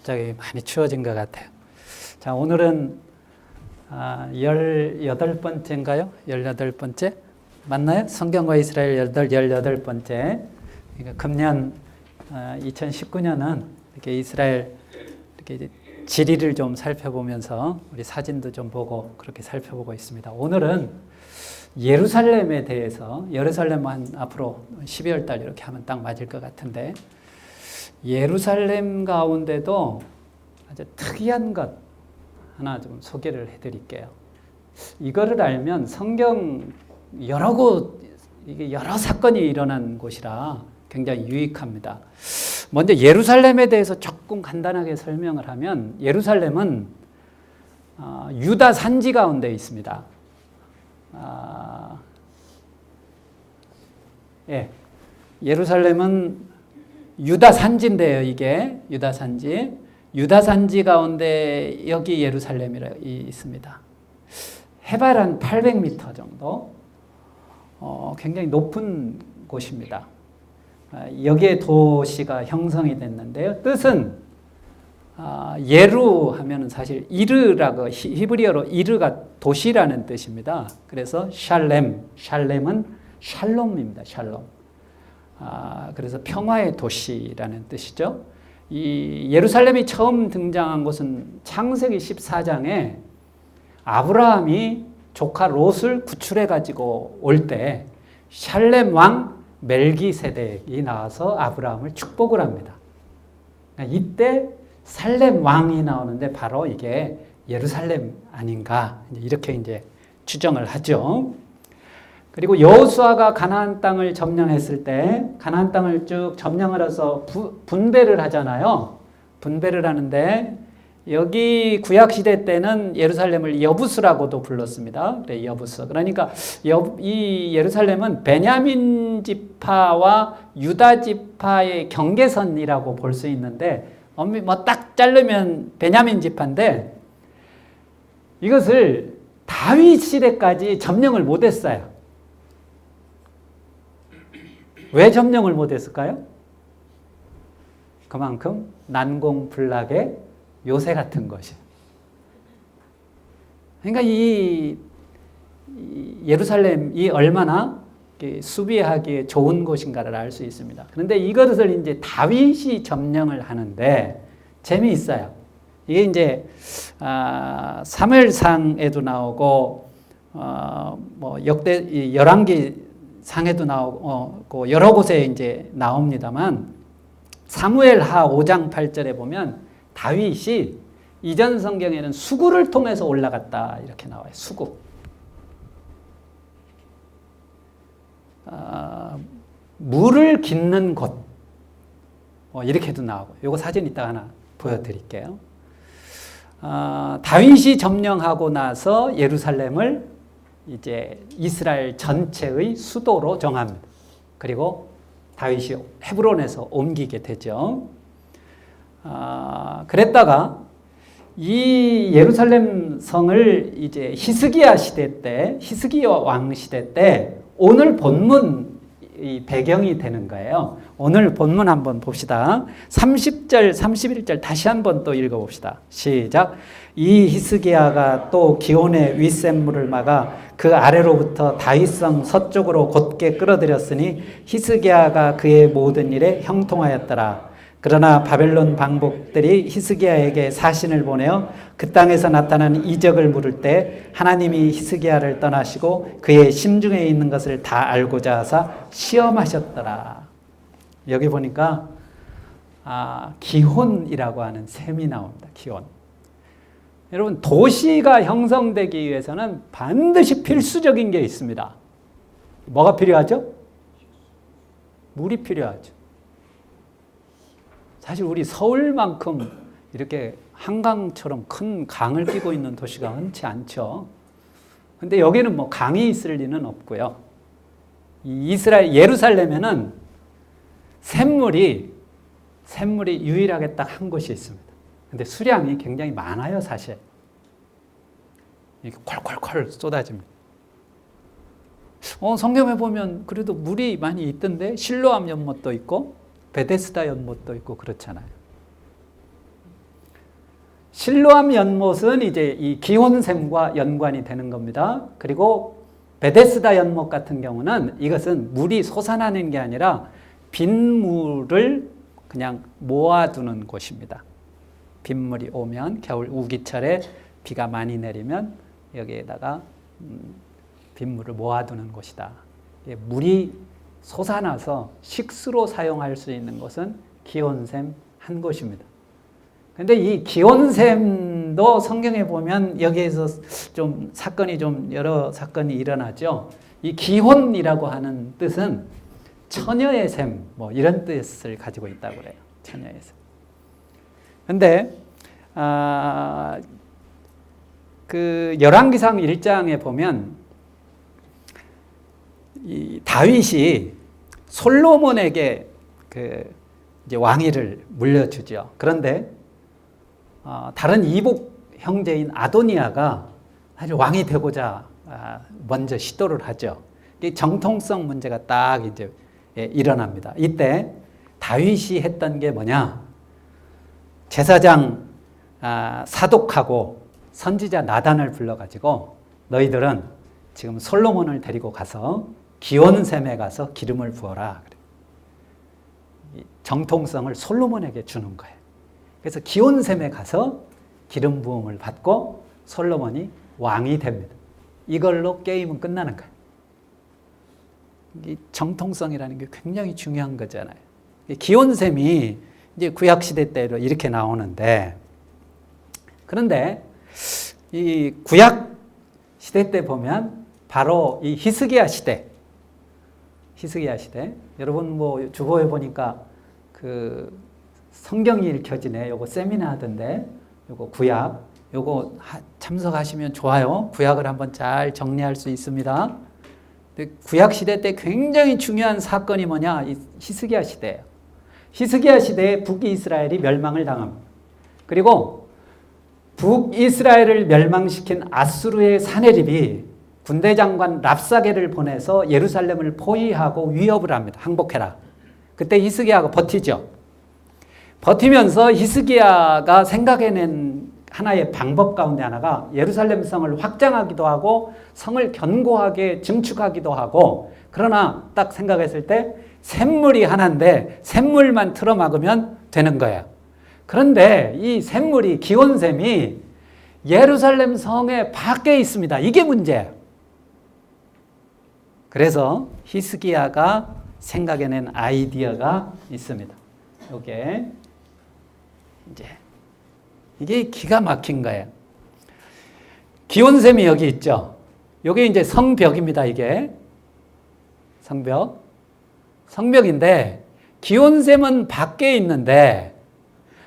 갑자기 많이 추워진 것 같아요. 자, 오늘은 18번째인가요? 18번째? 맞나요? 성경과 이스라엘 18번째. 그러니까 금년 2019년은 이렇게 이스라엘 이렇게 지리를 좀 살펴보면서 우리 사진도 좀 보고 그렇게 살펴보고 있습니다. 오늘은 예루살렘에 대해서, 예루살렘은 앞으로 12월 달 이렇게 하면 딱 맞을 것 같은데, 예루살렘 가운데도 아주 특이한 것 하나 좀 소개를 해드릴게요. 이거를 알면 성경 여러 곳, 이게 여러 사건이 일어난 곳이라 굉장히 유익합니다. 먼저 예루살렘에 대해서 조금 간단하게 설명을 하면, 예루살렘은 유다 산지 가운데 있습니다. 예루살렘은 유다 산지인데요. 이게 유다 산지. 유다 산지 가운데 여기 예루살렘이 있습니다. 해발 한 800m 정도. 굉장히 높은 곳입니다. 여기에 도시가 형성이 됐는데요. 뜻은 예루 하면은 사실 이르라고, 히브리어로 이르가 도시라는 뜻입니다. 그래서 샬렘은 샬롬입니다. 샬롬. 그래서 평화의 도시라는 뜻이죠. 이 예루살렘이 처음 등장한 곳은 창세기 14장에 아브라함이 조카 롯을 구출해 가지고 올 때 샬렘 왕 멜기세덱이 나와서 아브라함을 축복을 합니다. 이때 살렘 왕이 나오는데 바로 이게 예루살렘 아닌가, 이렇게 이제 추정을 하죠. 그리고 여호수아가 가나안 땅을 점령했을 때, 가나안 땅을 쭉 점령을 해서 분배를 하잖아요. 분배를 하는데 여기 구약시대 때는 예루살렘을 여부스라고도 불렀습니다. 그래, 여부스. 그러니까 이 예루살렘은 베냐민 지파와 유다 지파의 경계선이라고 볼 수 있는데, 뭐 딱 자르면 베냐민 지파인데, 이것을 다윗 시대까지 점령을 못했어요. 왜 점령을 못했을까요? 그만큼 난공불락의 요새 같은 것이. 그러니까 이 예루살렘이 얼마나 수비하기에 좋은 곳인가를 알 수 있습니다. 그런데 이것을 이제 다윗이 점령을 하는데 재미있어요. 이게 이제 사무엘상에도 나오고 뭐 열왕기 상에도 나오고 여러 곳에 이제 나옵니다만, 사무엘하 5장 8절에 보면 다윗이 이전 성경에는 수구를 통해서 올라갔다 이렇게 나와요. 수구. 물을 깃는 곳. 이렇게도 나오고. 요거 사진 이따가 하나 보여드릴게요. 다윗이 점령하고 나서 예루살렘을 이제 이스라엘 전체의 수도로 정합니다. 그리고 다윗이 헤브론에서 옮기게 되죠. 그랬다가 이 예루살렘 성을 이제 히스기야 시대 때, 히스기야 왕 시대 때 오늘 본문 이 배경이 되는 거예요. 오늘 본문 한번 봅시다. 30절, 31절 다시 한번 또 읽어봅시다. 시작. 이 히스기야가 또 기온의 윗샘물을 막아 그 아래로부터 다윗성 서쪽으로 곧게 끌어들였으니 히스기야가 그의 모든 일에 형통하였더라. 그러나 바벨론 방복들이 히스기야에게 사신을 보내어 그 땅에서 나타난 이적을 물을 때 하나님이 히스기야를 떠나시고 그의 심중에 있는 것을 다 알고자 하사 시험하셨더라. 여기 보니까 기혼이라고 하는 셈이 나옵니다. 기혼. 여러분, 도시가 형성되기 위해서는 반드시 필수적인 게 있습니다. 뭐가 필요하죠? 물이 필요하죠. 사실 우리 서울만큼 이렇게 한강처럼 큰 강을 끼고 있는 도시가 흔치 않죠. 근데 여기는 뭐 강이 있을 리는 없고요. 예루살렘에는 샘물이 유일하게 딱 한 곳이 있습니다. 근데 수량이 굉장히 많아요, 사실. 이렇게 콸콸콸 쏟아집니다. 성경에 보면 그래도 물이 많이 있던데, 실로암 연못도 있고 베데스다 연못도 있고 그렇잖아요. 실로암 연못은 이제 이 기혼샘과 연관이 되는 겁니다. 그리고 베데스다 연못 같은 경우는 이것은 물이 솟아나는 게 아니라 빗물을 그냥 모아두는 곳입니다. 빗물이 오면 겨울 우기철에 비가 많이 내리면 여기에다가 빗물을 모아두는 곳이다. 물이 솟아나서 식수로 사용할 수 있는 곳은 기혼샘 한 곳입니다. 근데 이 기혼샘도 성경에 보면 여기에서 좀 사건이 좀 여러 사건이 일어나죠. 이 기혼이라고 하는 뜻은 처녀의 샘, 뭐 이런 뜻을 가지고 있다고 그래요. 처녀의 샘. 근데 그 열왕기상 1장에 보면 이 다윗이 솔로몬에게 그 이제 왕위를 물려주죠. 그런데 다른 이복 형제인 아도니아가 사실 왕이 되고자 먼저 시도를 하죠. 이 정통성 문제가 딱 이제 일어납니다. 이때 다윗이 했던 게 뭐냐? 제사장 사독하고 선지자 나단을 불러가지고 너희들은 지금 솔로몬을 데리고 가서 기혼샘에 가서 기름을 부어라. 정통성을 솔로몬에게 주는 거예요. 그래서 기혼샘에 가서 기름 부음을 받고 솔로몬이 왕이 됩니다. 이걸로 게임은 끝나는 거예요. 이 정통성이라는 게 굉장히 중요한 거잖아요. 기혼샘이 이제 구약 시대 때로 이렇게 나오는데, 그런데 이 구약 시대 때 보면 바로 이 히스기야 시대, 여러분 뭐 주보에 보니까 그 성경이 읽혀지네. 요거 세미나 하던데, 요거 구약, 요거 참석하시면 좋아요. 구약을 한번 잘 정리할 수 있습니다. 구약 시대 때 굉장히 중요한 사건이 뭐냐? 이 히스기야 시대예요. 히스기야 시대에 북이스라엘이 멸망을 당합니다. 그리고 북이스라엘을 멸망시킨 아수르의 사네립이 군대 장관 랍사게를 보내서 예루살렘을 포위하고 위협을 합니다. 항복해라. 그때 히스기야가 버티죠. 버티면서 히스기야가 생각해낸 하나의 방법 가운데 하나가 예루살렘 성을 확장하기도 하고 성을 견고하게 증축하기도 하고, 그러나 딱 생각했을 때 샘물이 하나인데 샘물만 틀어막으면 되는 거예요. 그런데 이 샘물이, 기혼샘이 예루살렘 성의 밖에 있습니다. 이게 문제예요. 그래서 히스기야가 생각해낸 아이디어가 있습니다. 이게 이제 이게 기가 막힌 거예요. 기혼샘이 여기 있죠. 이게 이제 성벽입니다. 이게 성벽인데 기혼샘은 밖에 있는데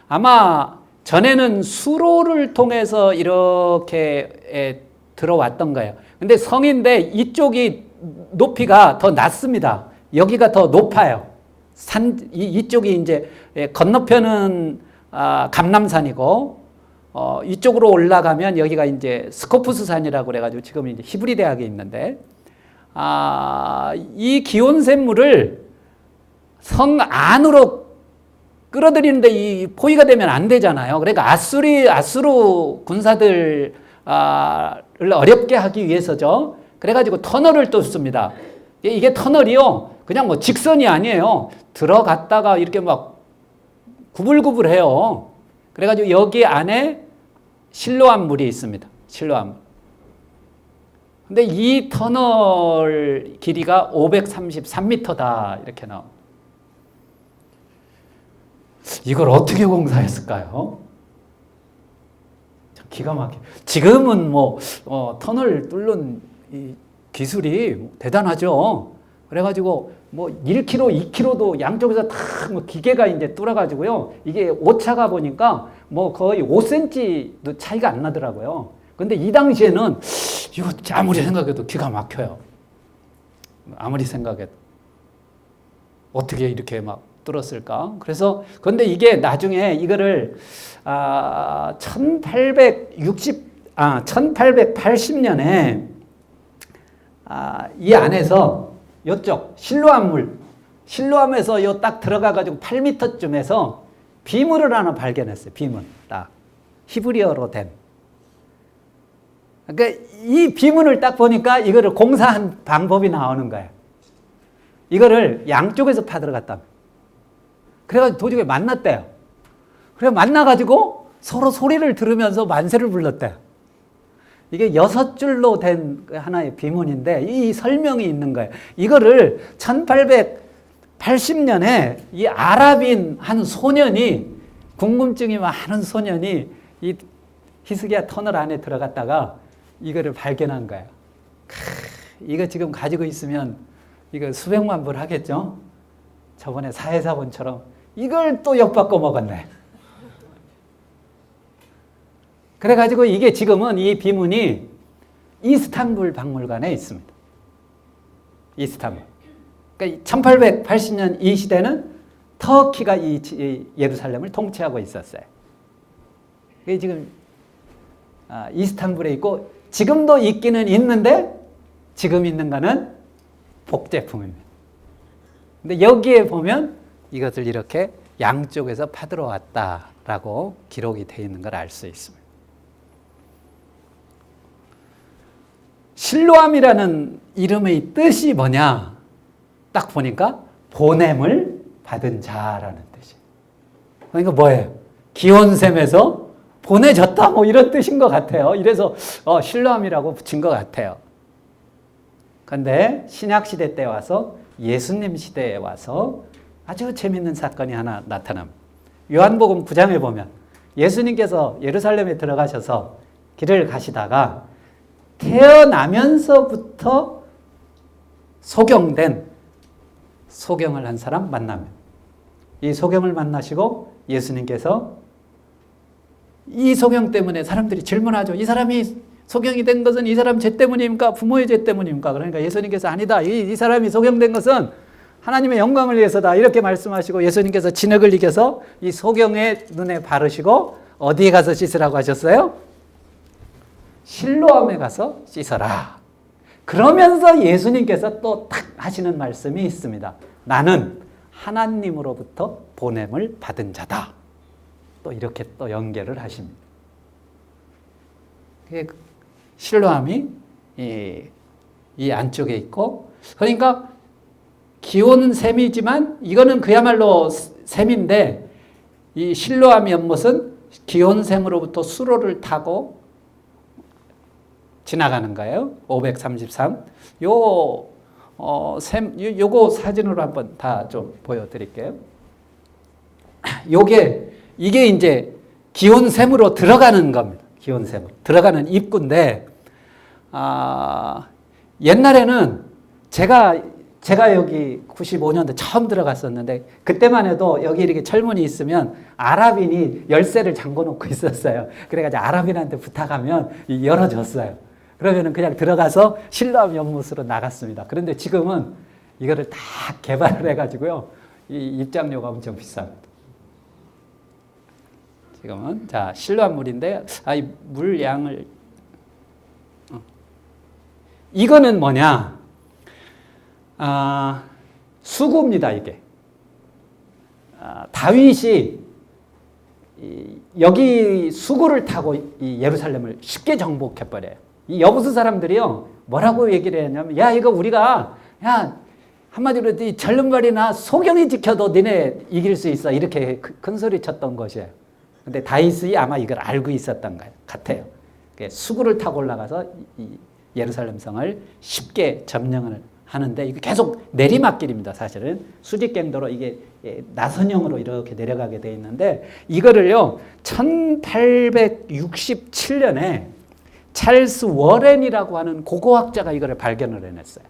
아마 전에는 수로를 통해서 이렇게 들어왔던 거예요. 근데 성인데 이쪽이 높이가 더 낮습니다. 여기가 더 높아요. 이쪽이 이제 건너편은 감람산이고 이쪽으로 올라가면 여기가 이제 스코푸스 산이라고 그래가지고 지금 이제 히브리 대학에 있는데, 이 기온샘물을 성 안으로 끌어들이는데 이 포위가 되면 안 되잖아요. 그러니까 아수르 군사들을 어렵게 하기 위해서죠. 그래가지고 터널을 뚫습니다. 이게 터널이요, 그냥 뭐 직선이 아니에요. 들어갔다가 이렇게 막 구불구불해요. 그래가지고 여기 안에 실로암 물이 있습니다. 실로암. 근데 이 터널 길이가 533m다 이렇게 나와. 이걸 어떻게 공사했을까요? 기가 막혀. 지금은 뭐 터널 뚫는 이 기술이 대단하죠. 그래가지고 뭐 1km, 2km도 양쪽에서 다 뭐 기계가 이제 뚫어가지고요. 이게 오차가 보니까 뭐 거의 5cm도 차이가 안 나더라고요. 근데 이 당시에는 이거 아무리 생각해도 기가 막혀요. 아무리 생각해도. 어떻게 이렇게 막 뚫었을까? 그래서, 근데 이게 나중에 이거를, 1880년에, 이 안에서 요쪽 실로암에서 요 딱 들어가가지고 8m쯤에서 비물을 하나 발견했어요. 비물. 딱. 히브리어로 된. 그러니까 이 비문을 딱 보니까 이거를 공사한 방법이 나오는 거예요. 이거를 양쪽에서 파들어갔다. 그래가지고 도중에 만났대요. 그래 만나가지고 서로 소리를 들으면서 만세를 불렀대요. 이게 6줄로 된 하나의 비문인데 이 설명이 있는 거예요. 이거를 1880년에 이 아랍인 한 소년이 궁금증이 많은 소년이 이 히스기야 터널 안에 들어갔다가 이거를 발견한 거예요. 이거 지금 가지고 있으면 이거 수백만 불 하겠죠? 저번에 사회사본처럼 이걸 또 엿바꿔 먹었네. 그래가지고 이게 지금은 이 비문이 이스탄불 박물관에 있습니다. 이스탄불. 그러니까 1880년 이 시대는 터키가 이 예루살렘을 통치하고 있었어요. 그게 지금 이스탄불에 있고 지금도 있기는 있는데 지금 있는 거는 복제품입니다. 근데 여기에 보면 이것을 이렇게 양쪽에서 파들어 왔다라고 기록이 되어 있는 걸 알 수 있습니다. 실로암이라는 이름의 뜻이 뭐냐? 딱 보니까 보냄을 받은 자라는 뜻이에요. 그러니까 뭐예요? 기온샘에서 보내졌다 뭐 이런 뜻인 것 같아요. 이래서 실로암이라고 붙인 것 같아요. 그런데 신약시대 때 와서 예수님 시대에 와서 아주 재밌는 사건이 하나 나타납니다. 요한복음 9장에 보면 예수님께서 예루살렘에 들어가셔서 길을 가시다가 태어나면서부터 소경을 한 사람 만납니다. 이 소경을 만나시고 예수님께서 이 소경 때문에 사람들이 질문하죠. 이 사람이 소경이 된 것은 이 사람 죄 때문입니까? 부모의 죄 때문입니까? 그러니까 예수님께서 아니다. 이 사람이 소경된 것은 하나님의 영광을 위해서다. 이렇게 말씀하시고 예수님께서 진흙을 이겨서 이 소경의 눈에 바르시고 어디에 가서 씻으라고 하셨어요? 실로암에 가서 씻어라. 그러면서 예수님께서 또 딱 하시는 말씀이 있습니다. 나는 하나님으로부터 보냄을 받은 자다. 또 이렇게 또 연결을 하십니다. 실로암이 이 안쪽에 있고, 그러니까 기온 샘이지만 이거는 그야말로 샘인데 이 실로암 연못은 기온 샘으로부터 수로를 타고 지나가는 거예요. 533. 요거 사진으로 한번 다 좀 보여드릴게요. 이게 이제 기온샘으로 들어가는 겁니다. 기온샘으로 들어가는 입구인데, 옛날에는 제가 여기 95년도 처음 들어갔었는데 그때만 해도 여기 이렇게 철문이 있으면 아랍인이 열쇠를 잠궈 놓고 있었어요. 그래가지고 아랍인한테 부탁하면 열어줬어요. 그러면은 그냥 들어가서 실로암 연못으로 나갔습니다. 그런데 지금은 이거를 다 개발을 해가지고요. 이 입장료가 엄청 비쌉니다. 지금은 자 실로암 물인데 이 물 양을 이거는 뭐냐? 수구입니다. 이게 다윗이 여기 수구를 타고 이 예루살렘을 쉽게 정복해 버려요. 이 여부수 사람들이요 뭐라고 얘기를 했냐면 야 이거 우리가 한마디로 이 절름발이나 소경이 지켜도 니네 이길 수 있어 이렇게 큰 소리 쳤던 것이에요. 근데 다윗이 아마 이걸 알고 있었던 것 같아요. 수구를 타고 올라가서 이 예루살렘 성을 쉽게 점령을 하는데 이게 계속 내리막길입니다. 사실은 수직경도로 이게 나선형으로 이렇게 내려가게 돼 있는데 이거를요 1867년에 찰스 워렌이라고 하는 고고학자가 이거를 발견을 해냈어요.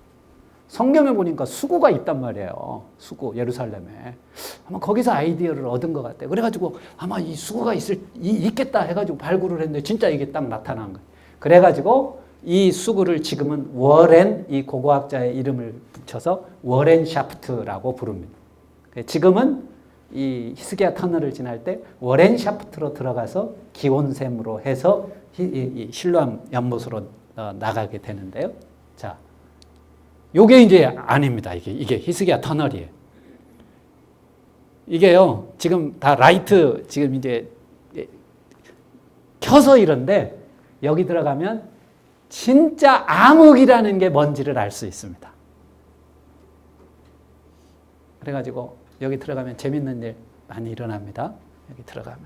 성경에 보니까 수구가 있단 말이에요. 수구, 예루살렘에. 아마 거기서 아이디어를 얻은 것 같아요. 그래가지고 아마 이 수구가 있겠다 해가지고 발굴을 했는데 진짜 이게 딱 나타난 거예요. 그래가지고 이 수구를 지금은 워렌, 이 고고학자의 이름을 붙여서 워렌 샤프트라고 부릅니다. 지금은 이 히스기야 터널을 지날 때 워렌 샤프트로 들어가서 기온샘으로 해서 이 실로암 연못으로 나가게 되는데요. 자, 요게 이제 아닙니다. 이게 히스기야 터널이에요. 이게요, 지금 다 라이트, 지금 이제 펴서 이런데 여기 들어가면 진짜 암흑이라는 게 뭔지를 알 수 있습니다. 그래가지고 여기 들어가면 재밌는 일 많이 일어납니다. 여기 들어가면.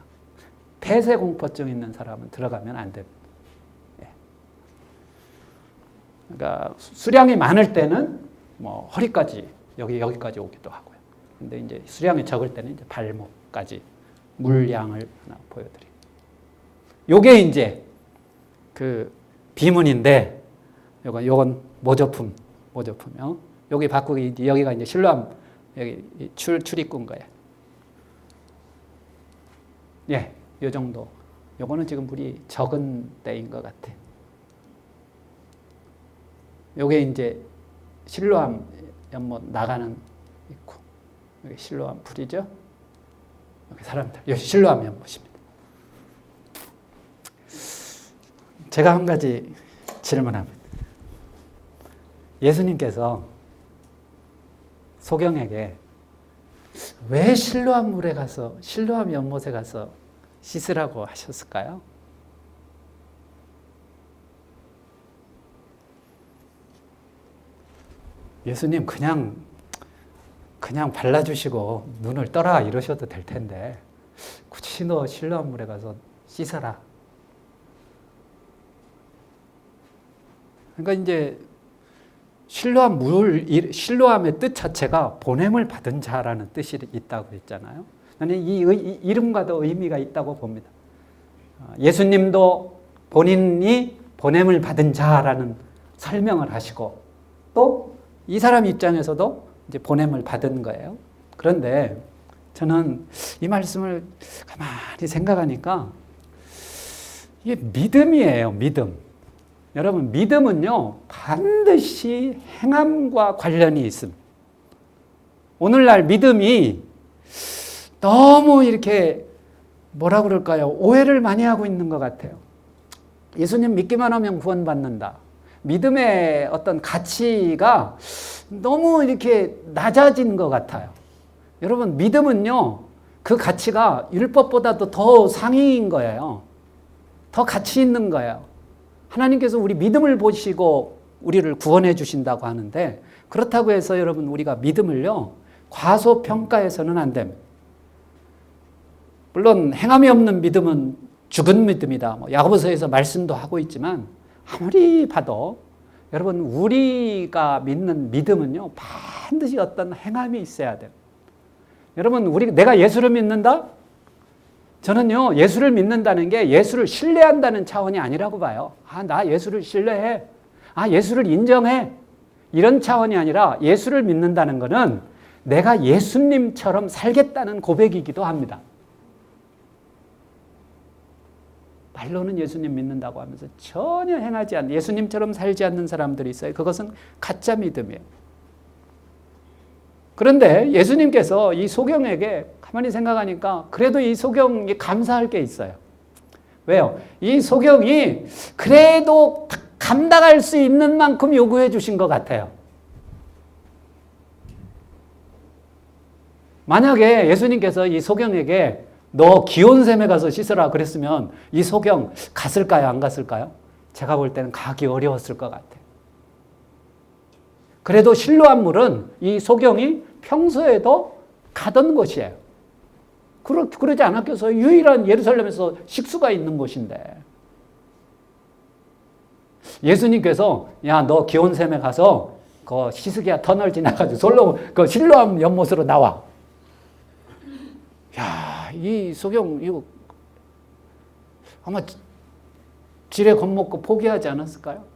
폐쇄공포증 있는 사람은 들어가면 안 됩니다. 예. 그러니까 수량이 많을 때는 뭐 허리까지 여기까지 오기도 하고요. 근데 이제 수량이 적을 때는 이제 발목까지 물량을 하나 보여드립니다. 요게 이제 그 비문인데 요건 모조품이요. 여기 바꾸기 여기가 이제 실로암 여기 출입구인 거예요. 예, 요 정도. 요거는 지금 물이 적은 때인 것 같아. 요게 이제 실로암 연못 나가는 있고 여기 실로암 풀이죠. 여기 사람들 여기 실로암 연못입니다. 제가 한 가지 질문합니다. 예수님께서 소경에게 왜 실로암 물에 가서 실로암 연못에 가서 씻으라고 하셨을까요? 예수님 그냥 발라주시고 눈을 떠라 이러셔도 될 텐데 굳이 너 실로암 물에 가서 씻어라. 그러니까 이제 실로암의 뜻 자체가 보냄을 받은 자라는 뜻이 있다고 했잖아요. 나는 이 이름과도 의미가 있다고 봅니다. 예수님도 본인이 보냄을 받은 자라는 설명을 하시고 또 이 사람 입장에서도 이제 보냄을 받은 거예요. 그런데 저는 이 말씀을 가만히 생각하니까 이게 믿음이에요, 믿음. 여러분, 믿음은요, 반드시 행함과 관련이 있습니다. 오늘날 믿음이 너무 이렇게 뭐라 그럴까요? 오해를 많이 하고 있는 것 같아요. 예수님 믿기만 하면 구원받는다. 믿음의 어떤 가치가 너무 이렇게 낮아진 것 같아요. 여러분, 믿음은요, 그 가치가 율법보다도 더 상위인 거예요. 더 가치 있는 거예요. 하나님께서 우리 믿음을 보시고 우리를 구원해 주신다고 하는데 그렇다고 해서 여러분 우리가 믿음을요 과소평가해서는 안 됩니다. 물론 행함이 없는 믿음은 죽은 믿음이다. 야고보서에서 말씀도 하고 있지만 아무리 봐도 여러분 우리가 믿는 믿음은요 반드시 어떤 행함이 있어야 돼요. 여러분 내가 예수를 믿는다? 저는요, 예수를 믿는다는 게 예수를 신뢰한다는 차원이 아니라고 봐요. 나 예수를 신뢰해. 예수를 인정해. 이런 차원이 아니라 예수를 믿는다는 것은 내가 예수님처럼 살겠다는 고백이기도 합니다. 말로는 예수님 믿는다고 하면서 전혀 행하지 않는, 예수님처럼 살지 않는 사람들이 있어요. 그것은 가짜 믿음이에요. 그런데 예수님께서 이 소경에게 가만히 생각하니까 그래도 이 소경이 감사할 게 있어요. 왜요? 이 소경이 그래도 감당할 수 있는 만큼 요구해 주신 것 같아요. 만약에 예수님께서 이 소경에게 너 기온샘에 가서 씻으라 그랬으면 이 소경 갔을까요? 안 갔을까요? 제가 볼 때는 가기 어려웠을 것 같아요. 그래도 실로암 물은 이 소경이 평소에도 가던 곳이에요. 그러지 않았겠어요? 유일한 예루살렘에서 식수가 있는 곳인데. 예수님께서 야, 너 기온샘에 가서 그 시스기야 터널 지나가지고 그 실로암 연못으로 나와. 야, 이 소경 이거 아마 지레 겁먹고 포기하지 않았을까요?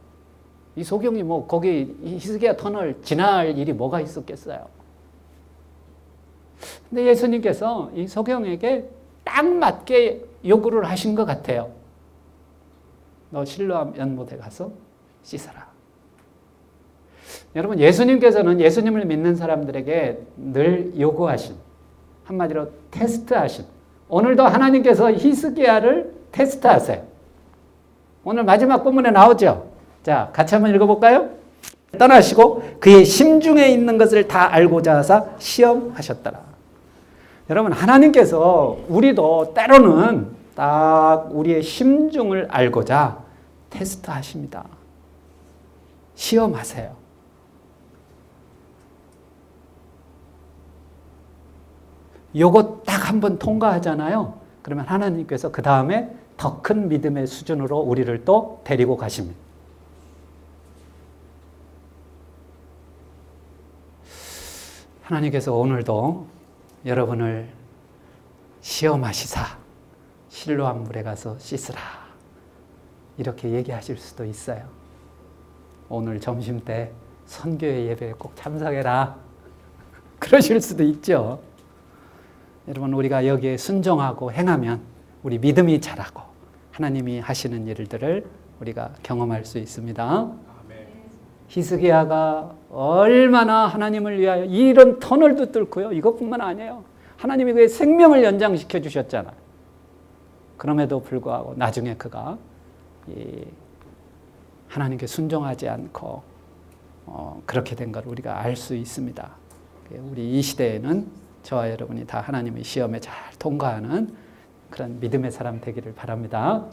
이 소경이 거기 히스기야 터널 지날 일이 뭐가 있었겠어요? 근데 예수님께서 이 소경에게 딱 맞게 요구를 하신 것 같아요. 너 실로암 연못에 가서 씻어라. 여러분, 예수님께서는 예수님을 믿는 사람들에게 늘 요구하신, 한마디로 테스트하신, 오늘도 하나님께서 히스기야를 테스트하세요. 오늘 마지막 본문에 나오죠. 자, 같이 한번 읽어볼까요? 떠나시고 그의 심중에 있는 것을 다 알고자 하사 시험하셨더라. 여러분, 하나님께서 우리도 때로는 딱 우리의 심중을 알고자 테스트 하십니다. 시험하세요. 요거 딱 한번 통과하잖아요. 그러면 하나님께서 그 다음에 더 큰 믿음의 수준으로 우리를 또 데리고 가십니다. 하나님께서 오늘도 여러분을 시험하시사 실로암 물에 가서 씻으라 이렇게 얘기하실 수도 있어요. 오늘 점심때 선교회 예배에 꼭 참석해라 그러실 수도 있죠. 여러분 우리가 여기에 순종하고 행하면 우리 믿음이 자라고 하나님이 하시는 일들을 우리가 경험할 수 있습니다. 히스기야가 얼마나 하나님을 위하여 이런 터널도 뚫고요. 이것뿐만 아니에요. 하나님이 그의 생명을 연장시켜 주셨잖아요. 그럼에도 불구하고 나중에 그가 하나님께 순종하지 않고 그렇게 된 걸 우리가 알 수 있습니다. 우리 이 시대에는 저와 여러분이 다 하나님의 시험에 잘 통과하는 그런 믿음의 사람 되기를 바랍니다.